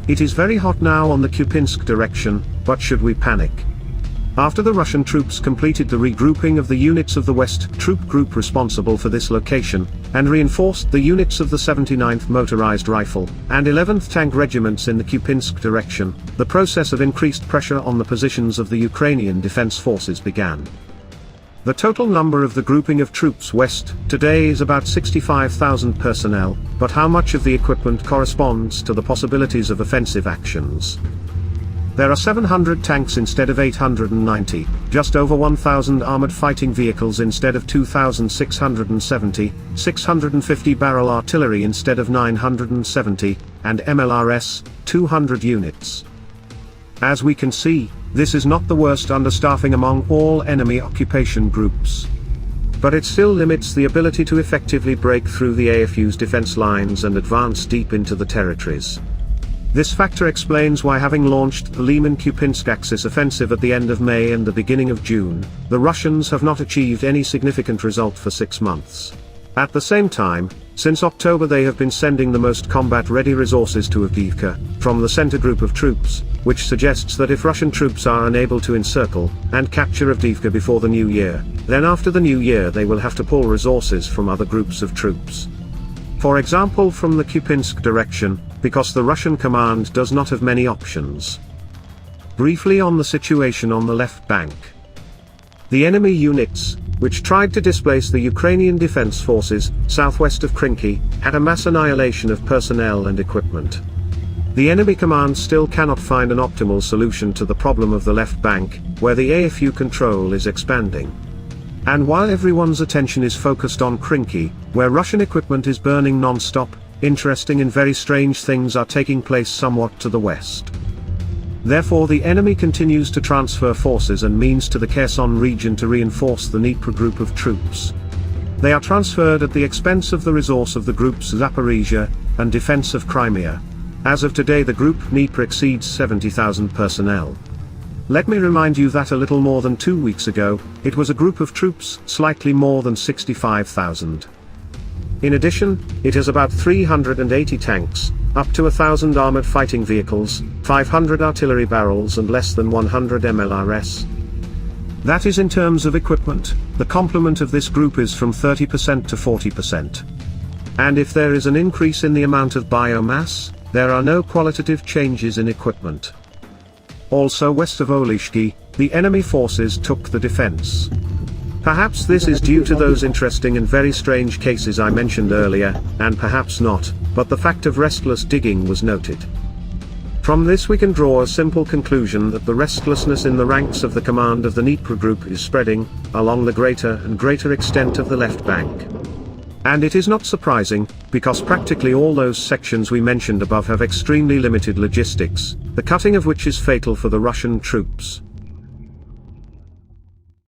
It is very hot now on the Kupiansk direction, but should we panic? After the Russian troops completed the regrouping of the units of the West Troop Group responsible for this location, and reinforced the units of the 79th Motorized Rifle and 11th Tank Regiments in the Kupiansk direction, the process of increased pressure on the positions of the Ukrainian defense forces began. The total number of the grouping of troops west today is about 65,000 personnel, but how much of the equipment corresponds to the possibilities of offensive actions? There are 700 tanks instead of 890, just over 1,000 armored fighting vehicles instead of 2,670, 650 barrel artillery instead of 970, and MLRS, 200 units. As we can see, this is not the worst understaffing among all enemy occupation groups. But it still limits the ability to effectively break through the AFU's defense lines and advance deep into the territories. This factor explains why, having launched the Liman-Kupiansk Axis offensive at the end of May and the beginning of June, the Russians have not achieved any significant result for 6 months. At the same time, since October they have been sending the most combat-ready resources to Avdiivka, from the center group of troops, which suggests that if Russian troops are unable to encircle and capture Avdiivka before the new year, then after the new year they will have to pull resources from other groups of troops. For example, from the Kupiansk direction, because the Russian command does not have many options. Briefly on the situation on the left bank. The enemy units, which tried to displace the Ukrainian defense forces southwest of Krinky, had a mass annihilation of personnel and equipment. The enemy command still cannot find an optimal solution to the problem of the left bank, where the AFU control is expanding. And while everyone's attention is focused on Krinky, where Russian equipment is burning non-stop, interesting and very strange things are taking place somewhat to the west. Therefore the enemy continues to transfer forces and means to the Kherson region to reinforce the Dnipro group of troops. They are transferred at the expense of the resource of the groups Zaporizhia and defense of Crimea. As of today the group Dnipro exceeds 70,000 personnel. Let me remind you that a little more than 2 weeks ago, it was a group of troops slightly more than 65,000. In addition, it has about 380 tanks, up to 1,000 armored fighting vehicles, 500 artillery barrels and less than 100 MLRS. That is in terms of equipment. The complement of this group is from 30% to 40%. And if there is an increase in the amount of biomass, there are no qualitative changes in equipment. Also west of Olishki, the enemy forces took the defense. Perhaps this is due to those interesting and very strange cases I mentioned earlier, and perhaps not, but the fact of restless digging was noted. From this we can draw a simple conclusion that the restlessness in the ranks of the command of the Dnipro group is spreading along the greater and greater extent of the left bank. And it is not surprising, because practically all those sections we mentioned above have extremely limited logistics, the cutting of which is fatal for the Russian troops.